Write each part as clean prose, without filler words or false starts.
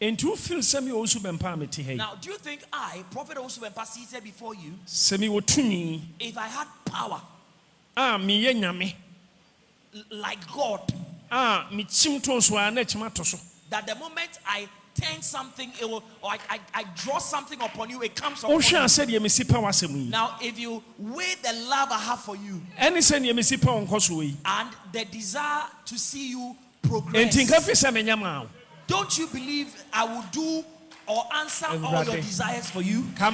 And you feel semi Owusu Bempah meti hey. Now, do you think I, Prophet Owusu Bempah, seated before you, Semi wotumi. if I had power Me ye nyame. like God, Me chim to so na chima to so. that the moment I turn something, it will, or I draw something upon you, it comes upon you. Now, if you weigh the love I have for you and the desire to see you progress, don't you believe I will do or answer all your desires for you? Now,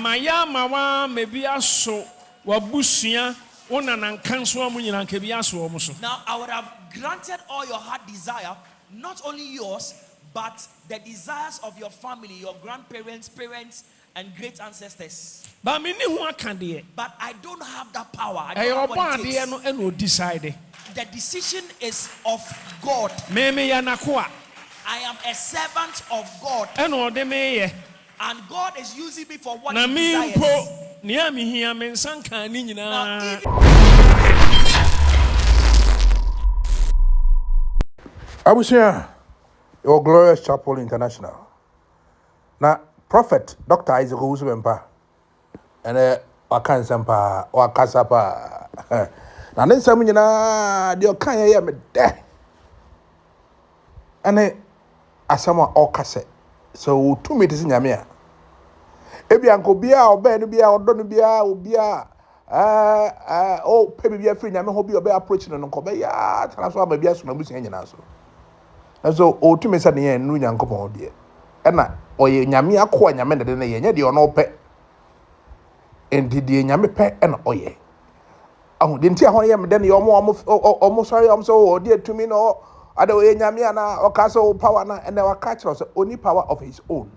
I would have granted all your heart desire, not only yours, but the desires of your family, your grandparents, parents, and great ancestors. But I don't have that power. I don't have what it takes. The decision is of God. I am a servant of God. And God is using me for what He desires. Owusu, your glorious chapel international. Now, Prophet Dr. Isaac Owusu Bempah, and wakan sampa wakasapa. Na nensa munyina de okan ye me de. Ane asama okase. So to me this nyame a. Ebi anko bia oba no bia odo no bia obia o pebi bia free nyame ho bia oba approach no nko be ya tana so aba bia so na busia nyina so. So o to me say ne nu nyankopon de. E na oye nyame akwa nyame de ne ye nya de ono pe. Enti de nyame pe e na oye. Oh, didn't you hear me? Then you almost sorry, I'm so dear to me. No, I don't hear me or castle power and our catch us only power of his own.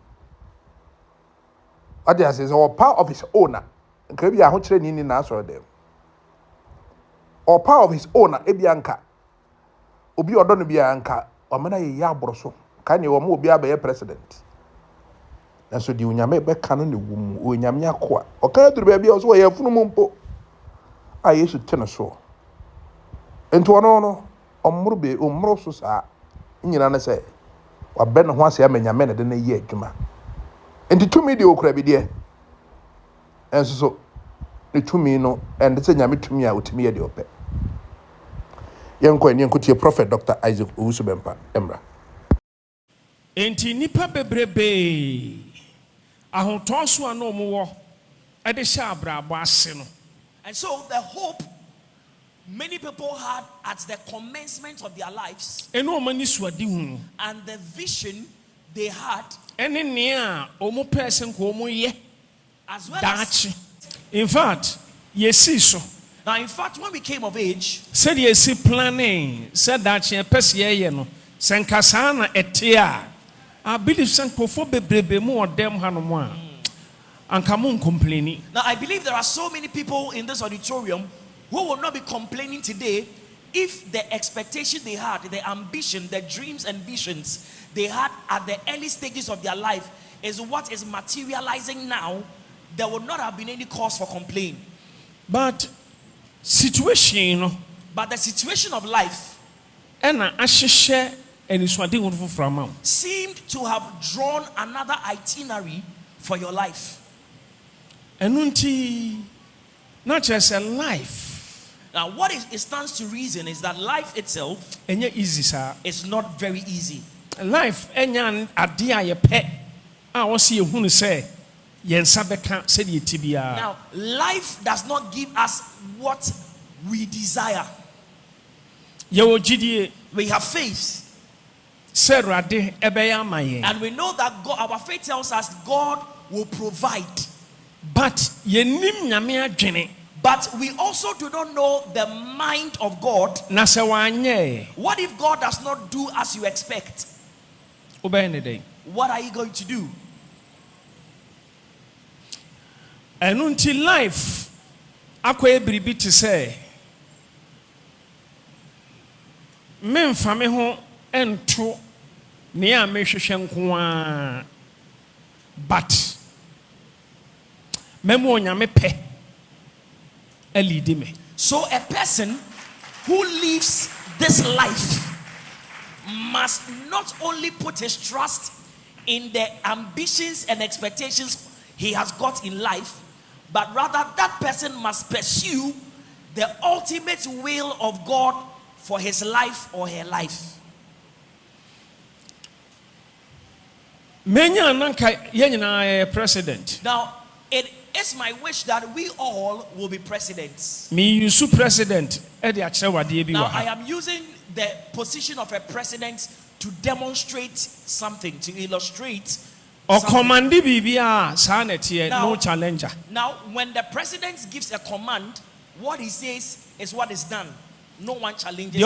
Others is all power of his owner. Could be a whole training in answer them. Or power of his owner, Ebianca. Obi or don't be anchor, or mana ya broso. Can you more be a president? And so the Unyame be canon the womb, Unyamia qua. Or can the baby also a funumumpo? I used to tennis so. And to an honor, Murbe, Mrosus are in your say, or Ben once a man than a year, Juma. And the 2 mediocre be dear. And so the 2 no, and the same to me out to me at the open. Young Queen, young could Prophet Dr. Isaac Owusu Bempah, Emra. Enti nipa bebrebe ahotoso ano mo ade sha abrabo ase no. And so the hope many people had at the commencement of their lives and the vision they had as well as, in fact, so. Now, in fact, when we came of age, said yes, planning, said that you no Sankasana etia. I believe Sankofo be more them hanomwa. And come on complaining. Now, I believe there are so many people in this auditorium who will not be complaining today if the expectation they had, the ambition, the dreams and visions they had at the early stages of their life is what is materializing now. There would not have been any cause for complaint. But situation, but the situation of life seemed to have drawn another itinerary for your life. And not just a life. Now, what it stands to reason is that life itself is not very easy. Life, now, life does not give us what we desire. We have faith. And we know that God, our faith tells us God will provide. But we also do not know the mind of God. What if God does not do as you expect? What are you going to do? And until life, akwa ebiribi to say, men fame ho ento ne a mehwehwe nko but memo nyame pe elidi me. So a person who lives this life must not only put his trust in the ambitions and expectations he has got in life, but rather that person must pursue the ultimate will of God for his life or her life. President. Now, it is my wish that we all will be presidents. Me use president. Now, I am using the position of a president to demonstrate something, to illustrate. Or command no challenger. Now, when the president gives a command, what he says is what is done. No one challenges it.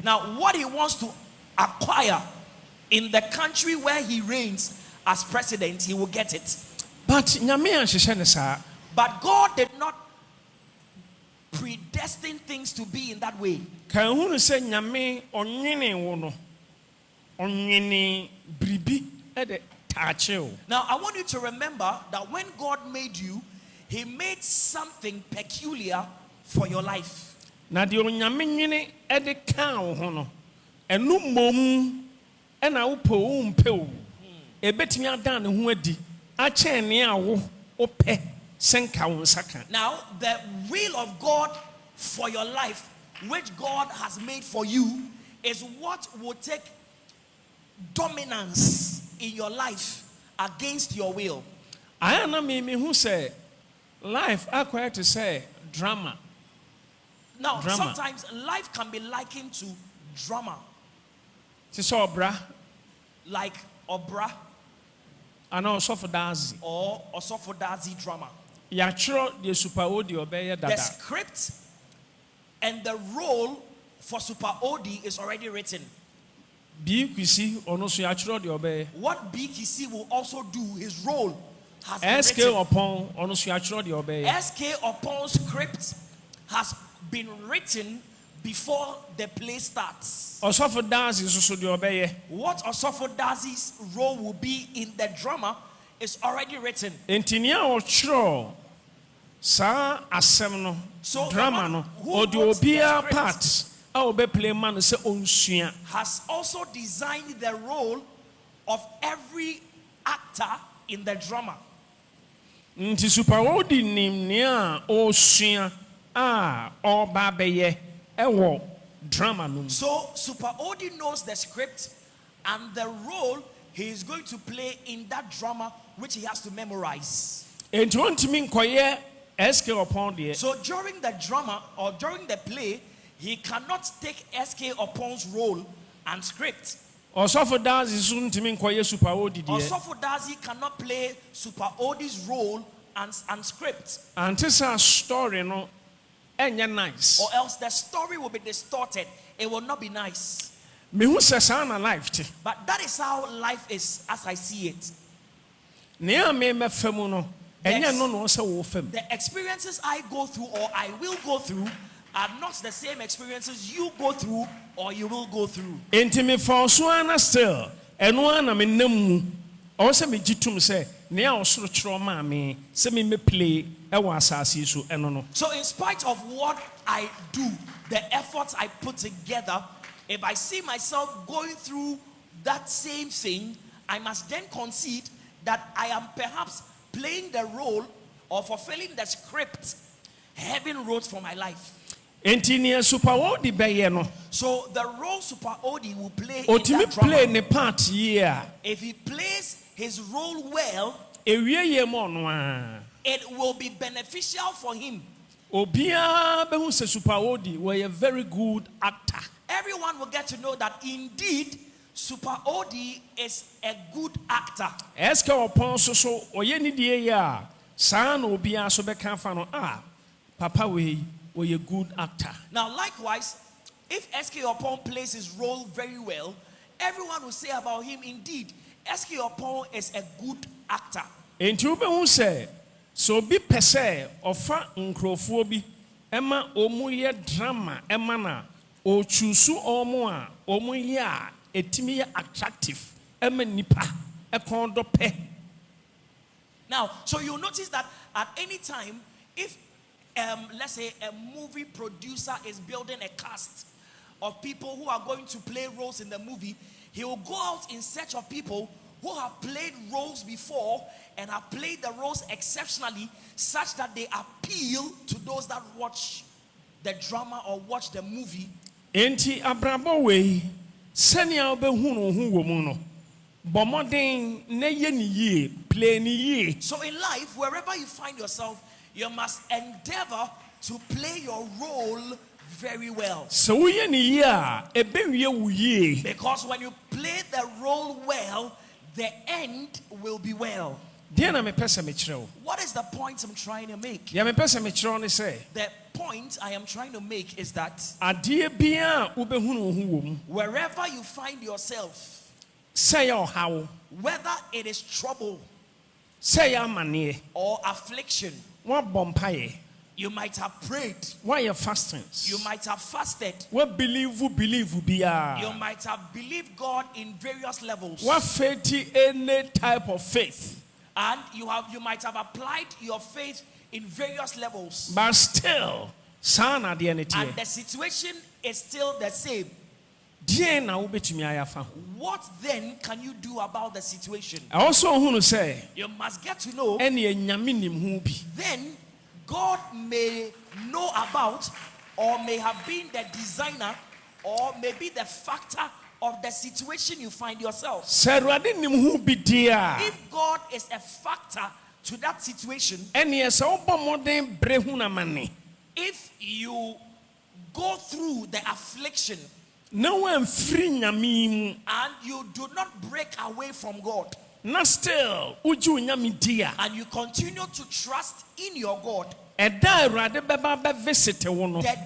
Now, what he wants to acquire in the country where he reigns as president, he will get it. But God did not predestine things to be in that way. Now, I want you to remember that when God made you, he made something peculiar for your life. Na de onyame nwene de ka wo ho no enu mom e na wo po mpe wo ebetimi adan ne ho adi a chen ne a wo ope senka wo nsaka. Now, the will of God for your life, which God has made for you, is what will take dominance in your life against your will. I na me who say life acquire to say drama. Now, sometimes life can be likened to drama. Like opera. And also for dazi. Or also for dazi drama. The script and the role for Super OD is already written. What BKC will also do, his role has been written. SK upon script has been written before the play starts. What Osofo Dazi's role will be in the drama is already written. So drama no part has also designed the role of every actor in the drama. So Super OD knows the script and the role he is going to play in that drama, which he has to memorize. So during the drama or during the play, he cannot take SK Upon's role and script. Osofo Dazi cannot play Super OD's role and script. And this is story no nice. Or else the story will be distorted. It will not be nice. But that is how life is as I see it. The experiences I go through or I will go through are not the same experiences you go through or you will go through. Still, also me jitum say nea osoro chro ma me se me play e wa asase so eno no. So in spite of what I do, the efforts I put together, if I see myself going through that same thing, I must then concede that I am perhaps playing the role or fulfilling the script heaven wrote for my life. So the role Super OD will play in that drama, part, if he plays his role well, it will be beneficial for him. Super OD was a very good actor. Everyone will get to know that indeed Super OD is a good actor. Papa we a good actor. Now likewise, if SK Upon plays his role very well, everyone will say about him, indeed, SK Upon is a good actor. And you will say, so be per se, or far uncrophobia, Emma Omuya drama, Emana, or Chusu Omoa, Omuya, a timia attractive, Emma Nipa, a condo pe. Now, so you'll notice that at any time, if let's say a movie producer is building a cast of people who are going to play roles in the movie, he will go out in search of people who have played roles before and have played the roles exceptionally, such that they appeal to those that watch the drama or watch the movie. Enti abrabo we senia obehunu hu wo mu no. Bomodin ne ye ni ye, play ni ye. So in life, wherever you find yourself, you must endeavor to play your role very well. So ye ni ye ebe wie wo ye. Because when you play the role well, the end will be well. What is the point I'm trying to make? The point I am trying to make is that wherever you find yourself, whether it is trouble or affliction, you might have prayed. Why fasting? You might have fasted. What believe? You might have believed God in various levels. What faith? Any type of faith. And you might have applied your faith in various levels. But still, and the situation is still the same. What then can you do about the situation? I also want to say, you must get to know. Then God may know about, or may have been the designer, or maybe the factor of the situation you find yourself. If God is a factor to that situation, if you go through the affliction and you do not break away from God, and you continue to trust in your God, the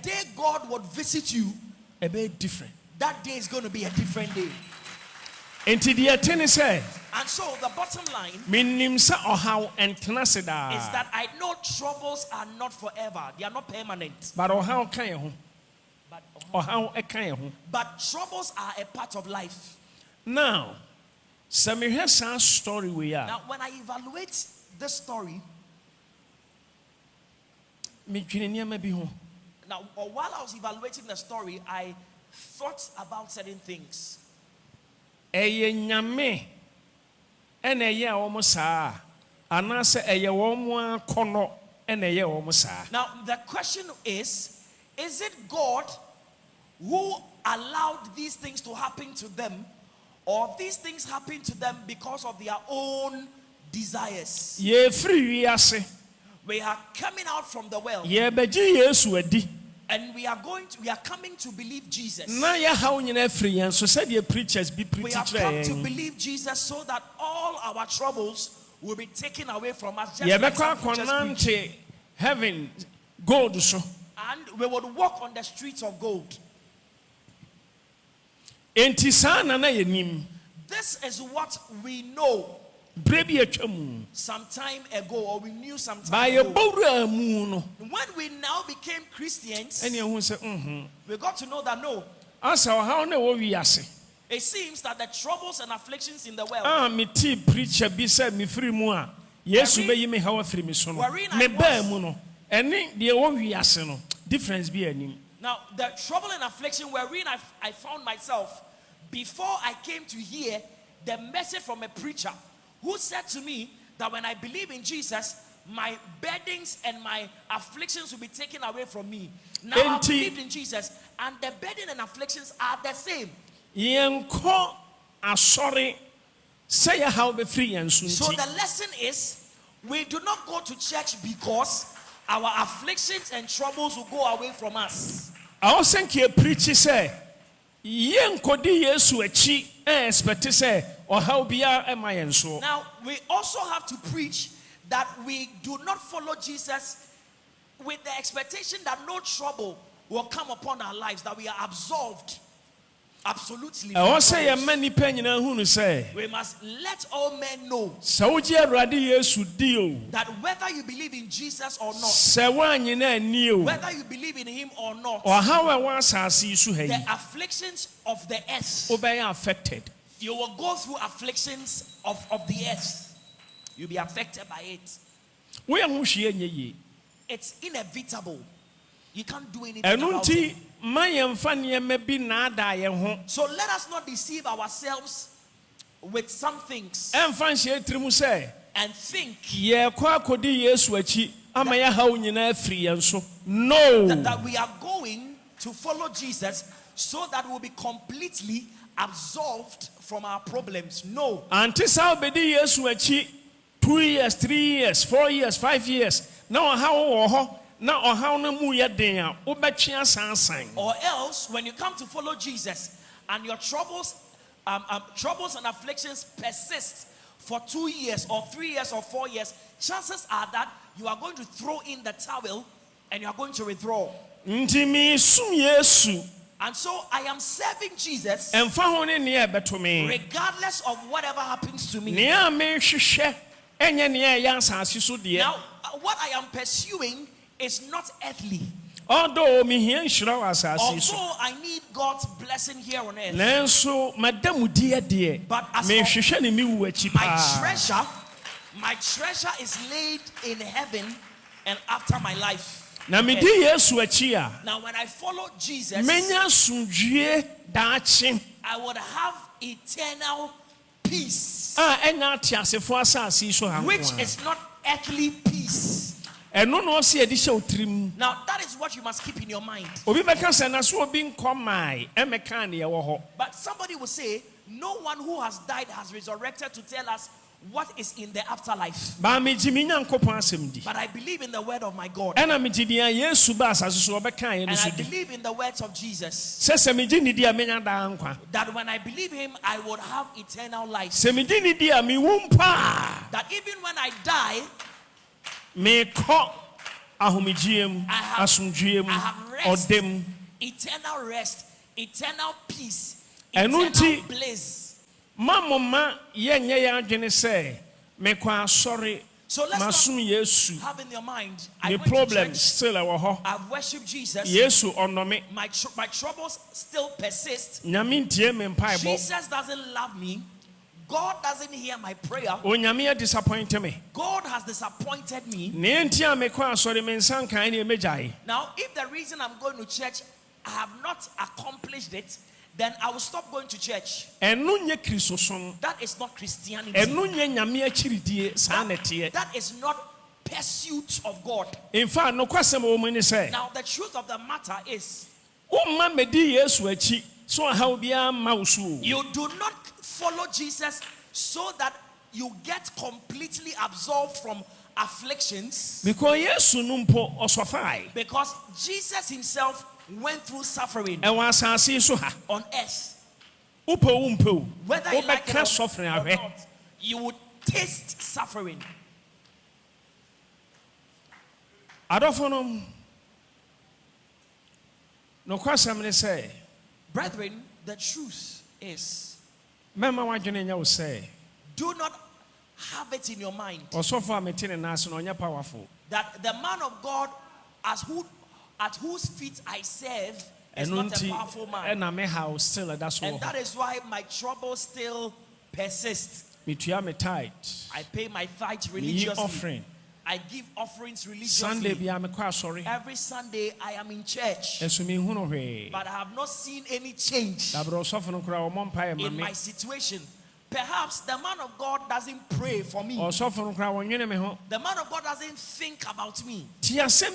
day God would visit you, different. That day is going to be a different day. And so the bottom line is that I know troubles are not forever. They are not permanent. But troubles are a part of life. Now, story we are. Now, when I evaluate this story, now, while I was evaluating the story, I thought about certain things. Now, the question is it God who allowed these things to happen to them, or these things happen to them because of their own desires? We are coming out from the well, and we are coming to believe Jesus. We have come to believe Jesus so that all our troubles will be taken away from us. Heaven, gold, and we would walk on the streets of gold. This is what we know some time ago, or we knew some time ago. When we now became Christians, we got to know that no, it seems that the troubles and afflictions in the world, now the trouble and affliction wherein I found myself before I came to hear the message from a preacher who said to me that when I believe in Jesus, my burdens and my afflictions will be taken away from me. Now I believed in Jesus, and the burden and afflictions are the same. So the lesson is, we do not go to church because our afflictions and troubles will go away from us. I was thinking a preacher say, now, we also have to preach that we do not follow Jesus with the expectation that no trouble will come upon our lives, that we are absolved. Absolutely. We must let all men know that whether you believe in Jesus or not, whether you believe in him or not, the afflictions of the earth, affected. You will go through afflictions of the earth. You'll be affected by it. It's inevitable. You can't do anything about it. So let us not deceive ourselves with some things and think that we are going to follow Jesus so that we'll be completely absolved from our problems. No. 2 years, 3 years, 4 years, 5 years. Now how or else when you come to follow Jesus and your troubles and afflictions persist for 2 years or 3 years or 4 years, chances are that you are going to throw in the towel and you are going to withdraw. And so I am serving Jesus regardless of whatever happens to me. Now, what I am pursuing is not earthly. Although I need God's blessing here on earth, but as my treasure is laid in heaven and after my life. Now when I follow Jesus, I would have eternal peace, which is not earthly peace. Now that is what you must keep in your mind. But somebody will say, no one who has died has resurrected to tell us what is in the afterlife. But I believe in the word of my God. And I believe in the words of Jesus. That when I believe him, I would have eternal life. That even when I die, I have rest, eternal rest, eternal peace, eternal bliss. So let's not have in your mind, I went to church, I've worshipped Jesus, my troubles still persist. Jesus doesn't love me. God doesn't hear my prayer. God has disappointed me. Now, if the reason I'm going to church, I have not accomplished it, then I will stop going to church. That is not Christianity. That is not pursuit of God. Now, the truth of the matter is, you do not follow Jesus so that you get completely absolved from afflictions, because Jesus himself went through suffering on earth. Whether you like it or not, you would taste suffering. Brethren, the truth is, do not have it in your mind that the man of God at whose feet I serve is not a powerful man. And that is why my troubles still persist. I pay my tithe religiously. I give offerings religiously. Every Sunday I am in church, but I have not seen any change in my situation. Perhaps the man of God doesn't pray for me. The man of God doesn't think about me. Now listen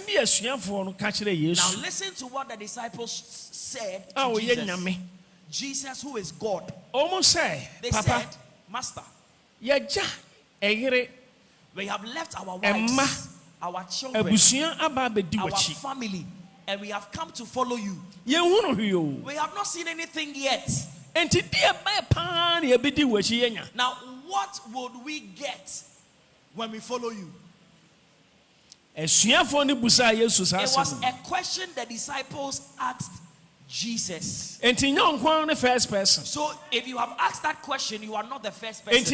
to what the disciples said to Jesus. Jesus, who is God. They said, Master, we have left our wives, our children, our family, and we have come to follow you. We have not seen anything yet. Now, what would we get when we follow you? It was a question the disciples asked Jesus. So if you have asked that question, you are not the first person. So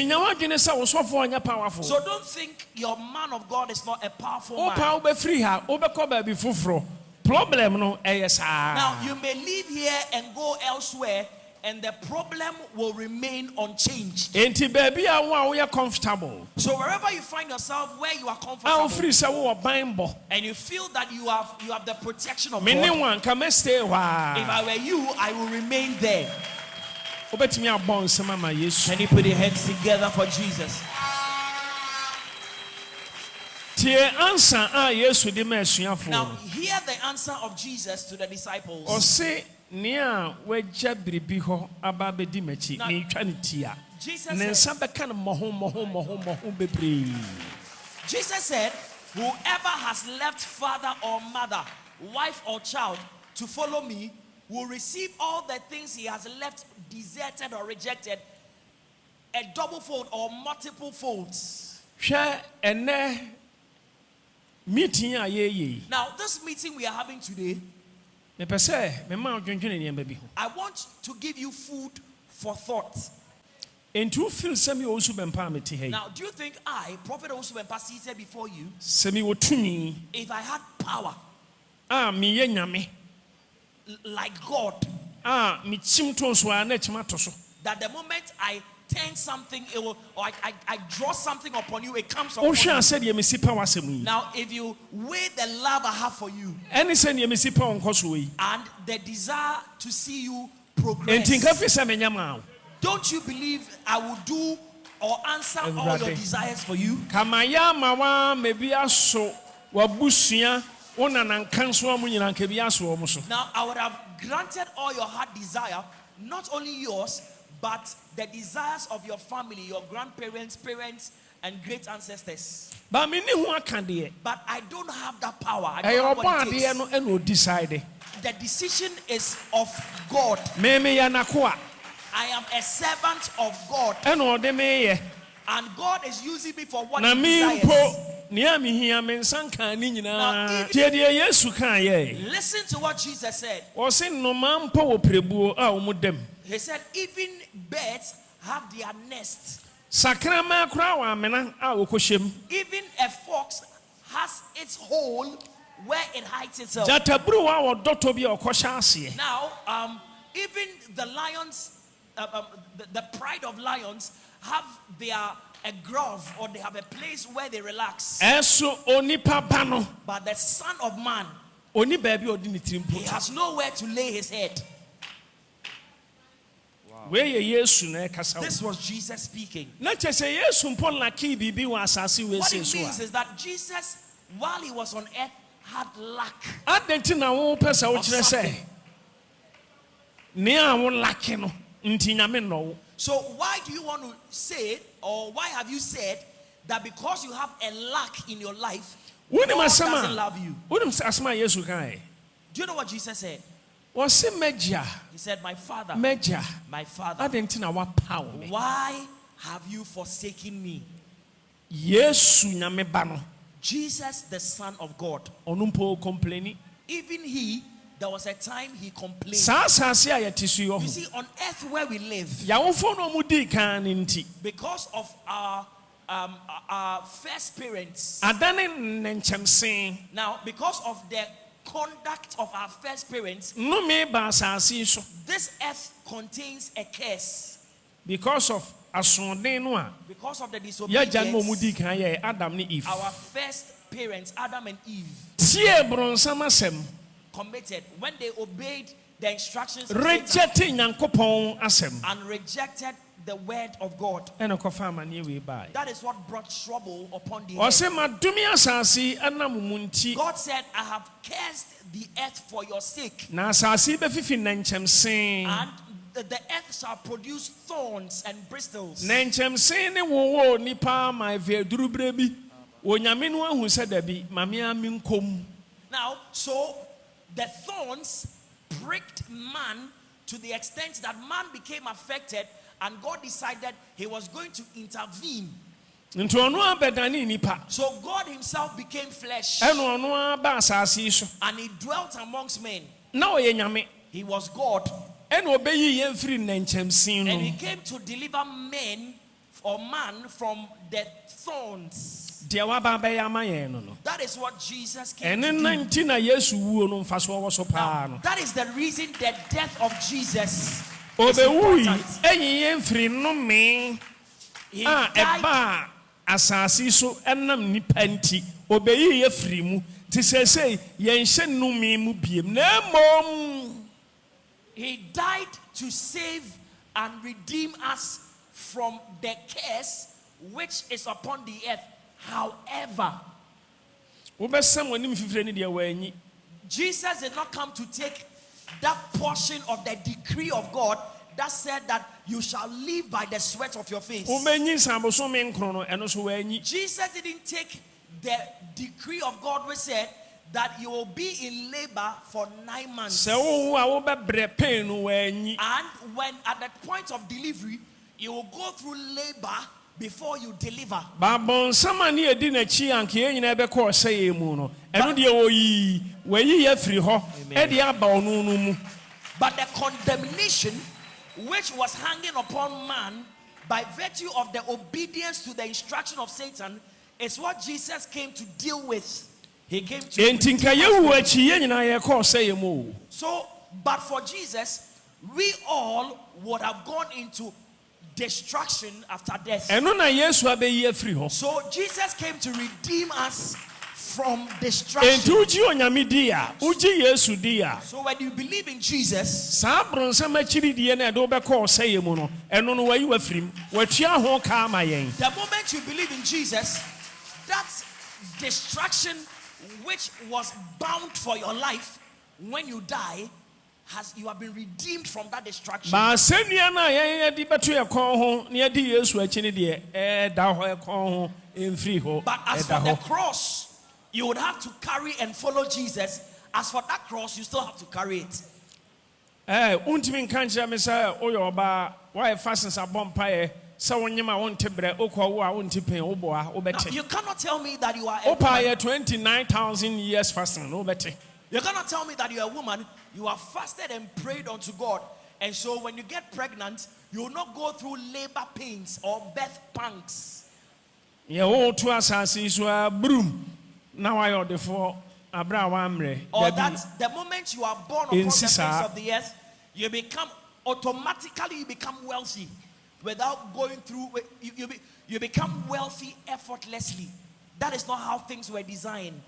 don't think your man of God is not a powerful man. Now you may live here and go elsewhere and the problem will remain unchanged. Enti baby a wo are comfortable. So wherever you find yourself, where you are comfortable, If and you feel that you have the protection of God, if I were you, I will remain there. Can you put your hands together for Jesus? Now hear the answer of Jesus to the disciples. Now, Jesus said, whoever has left father or mother, wife or child to follow me will receive all the things he has left, deserted or rejected, a double fold or multiple folds. Now, this meeting we are having today, I want to give you food for thought. Now, do you think I, Prophet Owusu Bempah, seated before you, if I had power like God, that the moment I turn something, it will, or I draw something upon you, it comes upon you. Now, if you weigh the love I have for you and the desire to see you progress, don't you believe I will do or answer all your desires for you? Now, I would have granted all your heart desire, not only yours, but the desires of your family, your grandparents, parents, and great ancestors. But I don't have that power. I don't have what it takes. The decision is of God. I am a servant of God. And God is using me for what He desires. Now, listen to what Jesus said. He said, even birds have their nests. Even a fox has its hole where it hides itself. Now, even the lions, the pride of lions, have a grove, or they have a place where they relax. But the Son of Man, he has nowhere to lay his head. Wow. This was Jesus speaking. What it means is that Jesus, while he was on earth, had lack of something. So why do you want to say, or why have you said that because you have a lack in your life, God doesn't love you? Do you know what Jesus said? He said, my Father, my Father, why have you forsaken me? Jesus, the Son of God, even he, there was a time he complained. You see, on earth where we live, because of our first parents, now because of the conduct of our first parents, this earth contains a curse. Because of the disobedience, our first parents, Adam and Eve, committed when they obeyed the instructions of Satan and rejected the word of God. That is what brought trouble upon the earth. God said, I have cursed the earth for your sake, and the earth shall produce thorns and bristles. Now, so the thorns pricked man to the extent that man became affected, and God decided he was going to intervene. So God himself became flesh, and he dwelt amongst men. He was God, and he came to deliver men or man from the thorns. That is what Jesus came to do. Now, that is the reason the death of Jesus Obewui eyin free no me. He died. Asasi so enam nipa nti obeyi ye free mu. Ti say yenhye numi mu biem na mom. He died to save and redeem us from the curse which is upon the earth. However, Jesus did not come to take that portion of the decree of God that said that you shall live by the sweat of your face. Jesus didn't take the decree of God which said that you will be in labor for 9 months. And when at the point of delivery, you will go through labor before you deliver. But the condemnation which was hanging upon man by virtue of the obedience to the instruction of Satan is what Jesus came to deal with. He came to so, but for Jesus, we all would have gone into destruction after death. So Jesus came to redeem us from destruction. So when you believe in Jesus, the moment you believe in Jesus, that destruction which was bound for your life, when you die, you have been redeemed from that destruction. But as from the cross, you would have to carry and follow Jesus. As for that cross, you still have to carry it. Now, you cannot tell me that you are a woman. 29,000 years fasting. You cannot tell me that you are a woman. You have fasted and prayed unto God. And so when you get pregnant, you will not go through labor pains or birth pangs. Or that the moment you are born upon the face of the earth, you become wealthy without going through. You become wealthy effortlessly. That is not how things were designed.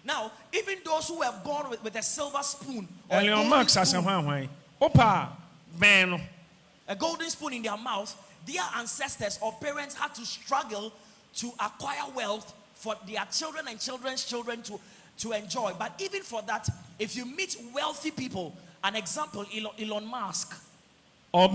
Now, even those who were born with a silver spoon or a golden spoon in their mouth, their ancestors or parents had to struggle to acquire wealth for their children and children's children to enjoy. But even for that, if you meet wealthy people, an example, Elon Musk, he would